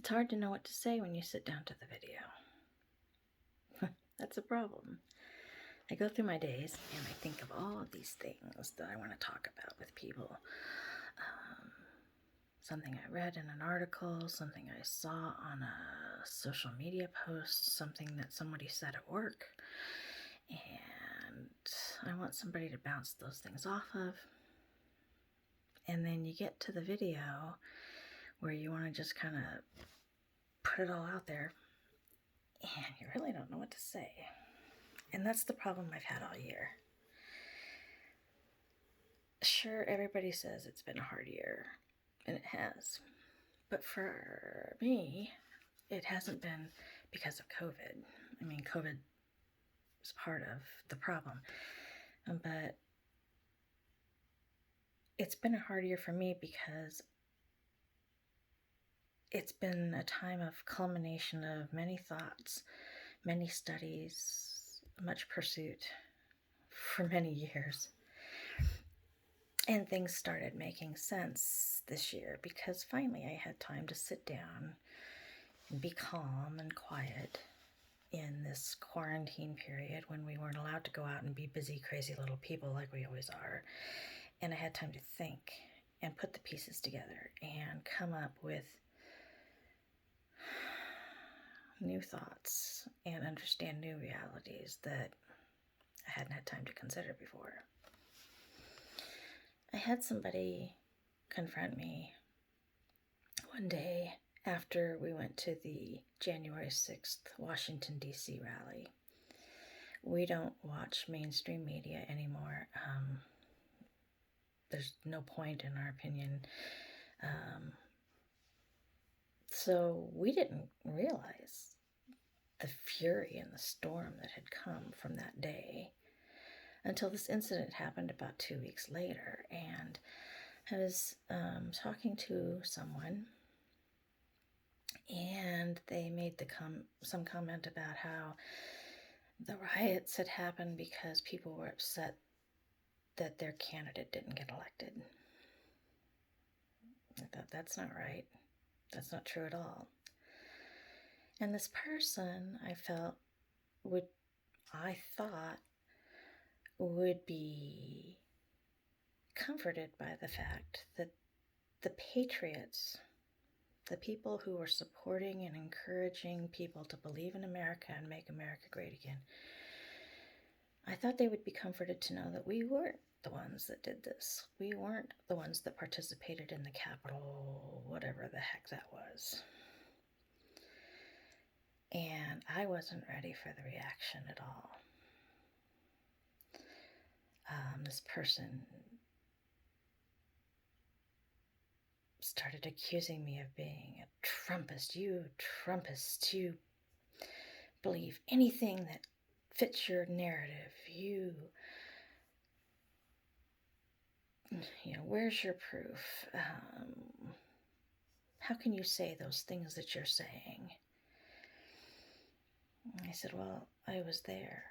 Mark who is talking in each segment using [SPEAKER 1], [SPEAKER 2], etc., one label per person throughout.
[SPEAKER 1] It's hard to know what to say when you sit down to the video. That's a problem. I go through my days and I think of all of these things that I want to talk about with people. Something I read in an article, something I saw on a social media post, something that somebody said at work. And I want somebody to bounce those things off of. And then you get to the video where you want to just kind of put it all out there and you really don't know what to say. And that's the problem I've had all year. Sure, everybody says it's been a hard year, and it has. But for me, it hasn't been because of COVID. I mean, COVID is part of the problem. But it's been a hard year for me because it's been a time of culmination of many thoughts, many studies, much pursuit for many years. And things started making sense this year because finally I had time to sit down and be calm and quiet in this quarantine period when we weren't allowed to go out and be busy, crazy little people like we always are. And I had time to think and put the pieces together and come up with new thoughts and understand new realities that I hadn't had time to consider before. I had somebody confront me one day after we went to the January 6th Washington, D.C. rally. We don't watch mainstream media anymore. There's no point, in our opinion. So we didn't realize the fury and the storm that had come from that day until this incident happened about 2 weeks later. And I was talking to someone, and they made some comment about how the riots had happened because people were upset that their candidate didn't get elected. I thought, that's not right. That's not true at all. And this person, I thought would be comforted by the fact that the patriots, the people who were supporting and encouraging people to believe in America and make America great again, I thought they would be comforted to know that we weren't the ones that did this. We weren't the ones that participated in the Capitol, whatever the heck that was. And I wasn't ready for the reaction at all. This person started accusing me of being a Trumpist. You Trumpists, you believe anything that fits your narrative. You know, where's your proof? How can you say those things that you're saying? I said, well, I was there.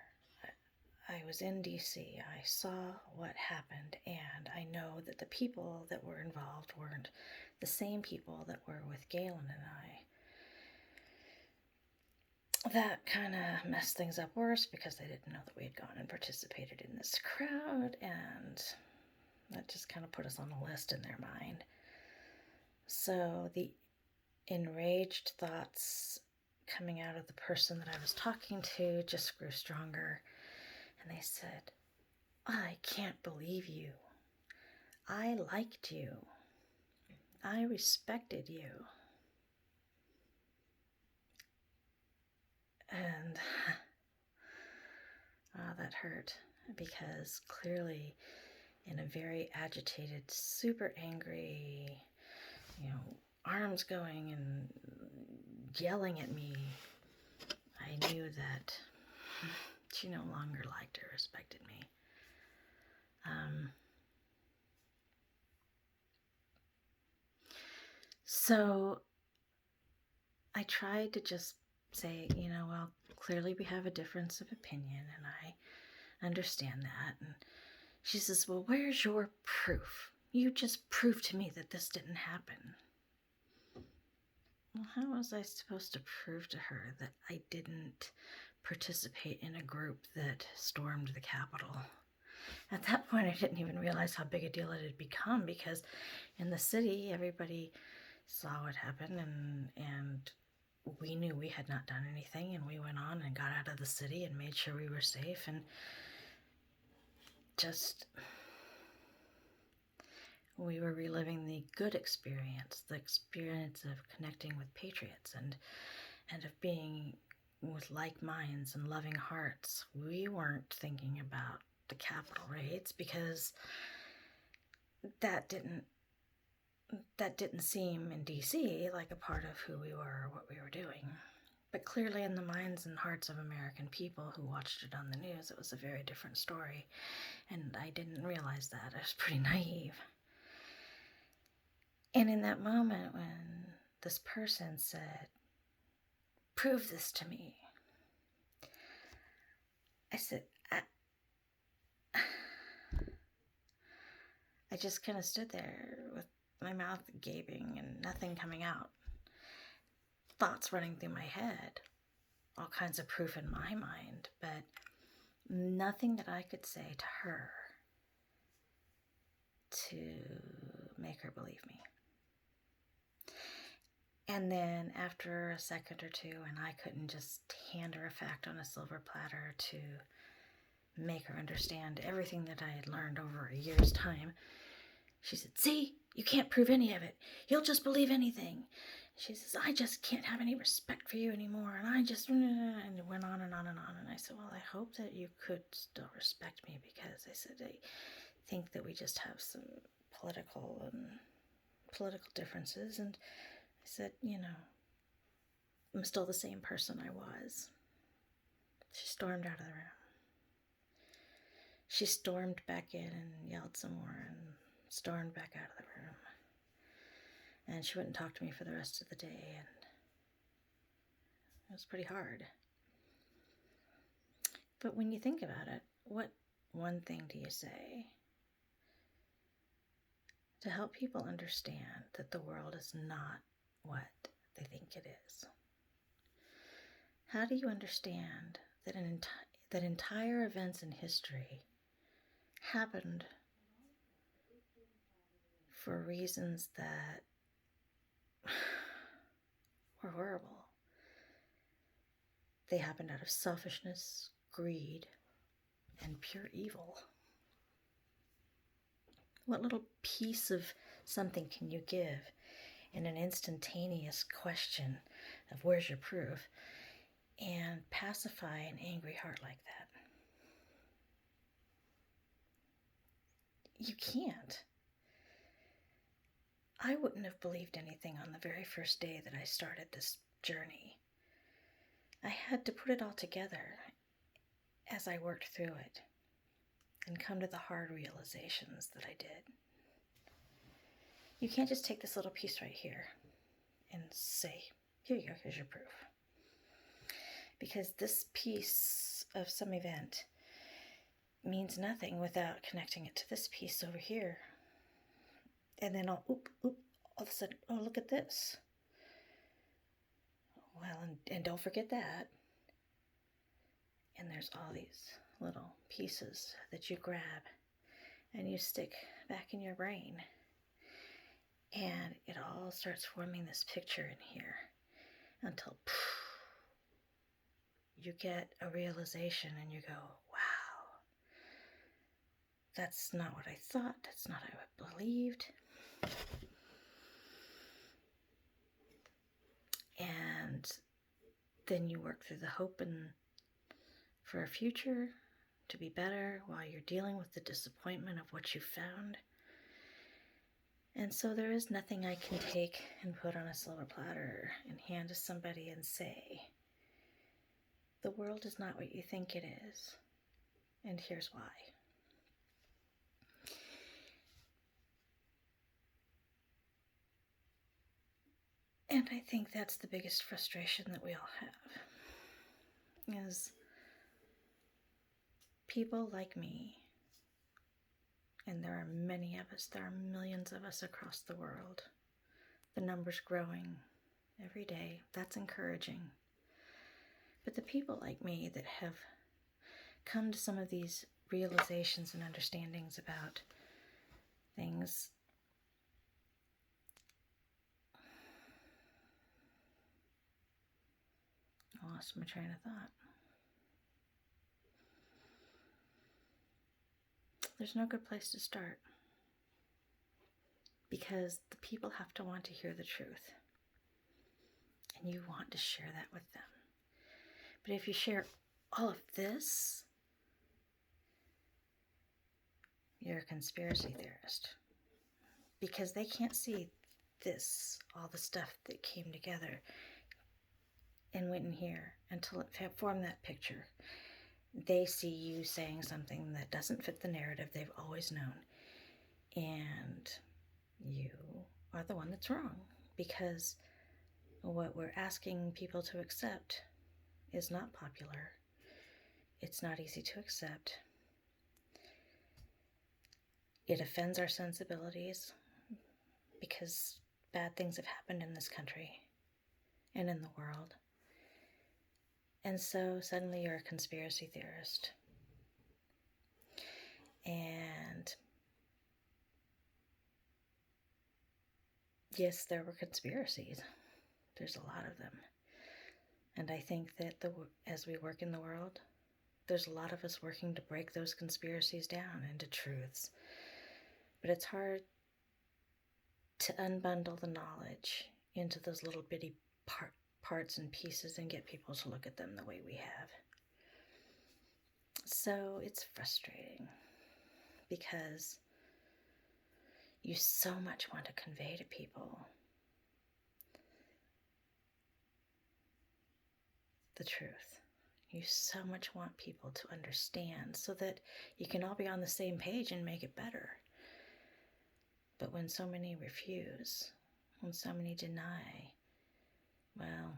[SPEAKER 1] I was in D.C. I saw what happened, and I know that the people that were involved weren't the same people that were with Galen and I. That kind of messed things up worse because they didn't know that we had gone and participated in this crowd, and that just kind of put us on a list in their mind. So the enraged thoughts coming out of the person that I was talking to just grew stronger. And they said, I can't believe you. I liked you. I respected you. And that hurt because clearly in a very agitated, super angry, arms going and yelling at me, I knew that she no longer liked or respected me. So I tried to just say, well, clearly we have a difference of opinion, and I understand that. And she says, well, where's your proof? You just proved to me that this didn't happen. well, how was I supposed to prove to her that I didn't participate in a group that stormed the Capitol? At that point, I didn't even realize how big a deal it had become, because in the city, everybody saw what happened, and we knew we had not done anything, and we went on and got out of the city and made sure we were safe, and just we were reliving the good experience, the experience of connecting with patriots and of being with like minds and loving hearts. We weren't thinking about the Capitol raids, because that didn't seem in DC like a part of who we were or what we were doing. But clearly in the minds and hearts of American people who watched it on the news, it was a very different story. And I didn't realize that. I was pretty naive. And in that moment when this person said, "Prove this to me," I said, I just kind of stood there with my mouth gaping and nothing coming out. Thoughts running through my head, all kinds of proof in my mind, but nothing that I could say to her to make her believe me. And then after a second or two, and I couldn't just hand her a fact on a silver platter to make her understand everything that I had learned over a year's time, she said, "See, you can't prove any of it. You'll just believe anything." She says, "I just can't have any respect for you anymore." And I just, and it went on and on and on. And I said, "Well, I hope that you could still respect me," because I said, I think that we just have some political differences. And I said, I'm still the same person I was. She stormed out of the room. She stormed back in and yelled some more and stormed back out of the room. And she wouldn't talk to me for the rest of the day, and it was pretty hard. But when you think about it, what one thing do you say to help people understand that the world is not what they think it is? How do you understand that that entire events in history happened for reasons that were horrible? They happened out of selfishness, greed, and pure evil. What little piece of something can you give in an instantaneous question of "where's your proof?" and pacify an angry heart like that? You can't. I wouldn't have believed anything on the very first day that I started this journey. I had to put it all together as I worked through it and come to the hard realizations that I did. You can't just take this little piece right here and say, "Here you go, here's your proof." Because this piece of some event means nothing without connecting it to this piece over here. And then all of a sudden, oh, look at this. Well, and don't forget that. And there's all these little pieces that you grab and you stick back in your brain. And it all starts forming this picture in here until you get a realization and you go, "Wow, that's not what I thought. That's not what I believed." And then you work through the hope and for a future to be better while you're dealing with the disappointment of what you found. And so there is nothing I can take and put on a silver platter and hand to somebody and say, "The world is not what you think it is, and here's why." And I think that's the biggest frustration that we all have, is people like me, and there are many of us, there are millions of us across the world, the number's growing every day. That's encouraging. But the people like me that have come to some of these realizations and understandings about things, I lost my train of thought. There's no good place to start, because the people have to want to hear the truth, and you want to share that with them. But if you share all of this, you're a conspiracy theorist, because they can't see this, all the stuff that came together and went in here until it formed that picture. They see you saying something that doesn't fit the narrative they've always known, and you are the one that's wrong, because what we're asking people to accept is not popular. It's not easy to accept. It offends our sensibilities, because bad things have happened in this country and in the world. And so suddenly you're a conspiracy theorist. And yes, there were conspiracies. There's a lot of them. And I think that as we work in the world, there's a lot of us working to break those conspiracies down into truths. But it's hard to unbundle the knowledge into those little bitty parts and pieces and get people to look at them the way we have. So it's frustrating, because you so much want to convey to people the truth. You so much want people to understand so that you can all be on the same page and make it better. But when so many refuse, when so many deny, well,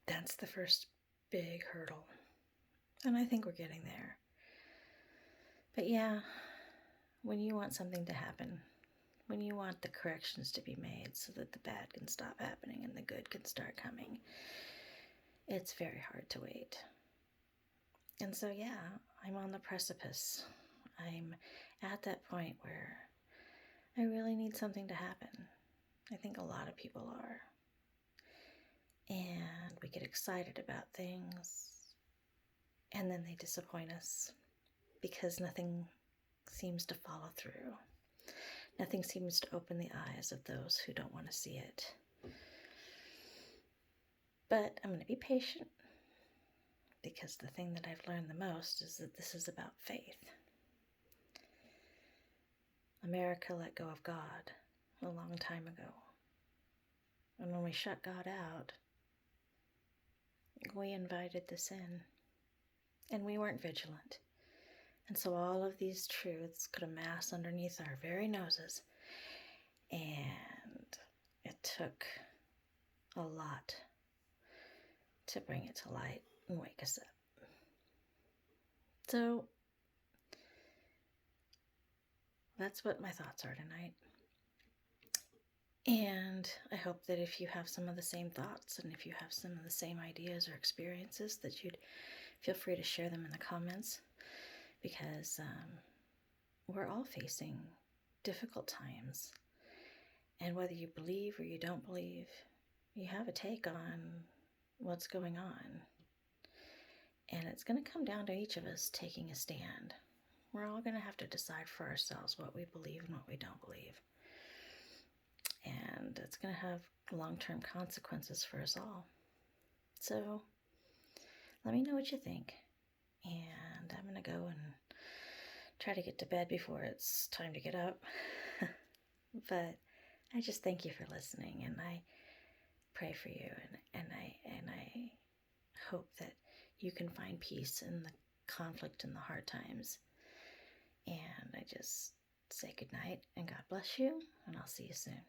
[SPEAKER 1] that's the first big hurdle. And I think we're getting there. But yeah, when you want something to happen, when you want the corrections to be made so that the bad can stop happening and the good can start coming, it's very hard to wait. And so yeah, I'm on the precipice. I'm at that point where I really need something to happen. I think a lot of people are. And we get excited about things, and then they disappoint us, because nothing seems to follow through. Nothing seems to open the eyes of those who don't want to see it. But I'm going to be patient, because the thing that I've learned the most is that this is about faith. America let go of God a long time ago. And when we shut God out, we invited this in. And we weren't vigilant. And so all of these truths could amass underneath our very noses. And it took a lot to bring it to light and wake us up. So that's what my thoughts are tonight. And I hope that if you have some of the same thoughts, and if you have some of the same ideas or experiences, that you'd feel free to share them in the comments, because we're all facing difficult times. And whether you believe or you don't believe, you have a take on what's going on. And it's going to come down to each of us taking a stand. We're all going to have to decide for ourselves what we believe and what we don't believe. And it's going to have long-term consequences for us all. So let me know what you think. And I'm going to go and try to get to bed before it's time to get up. But I just thank you for listening, and I pray for you, and I hope that you can find peace in the conflict and the hard times. And I just say good night, and God bless you, and I'll see you soon.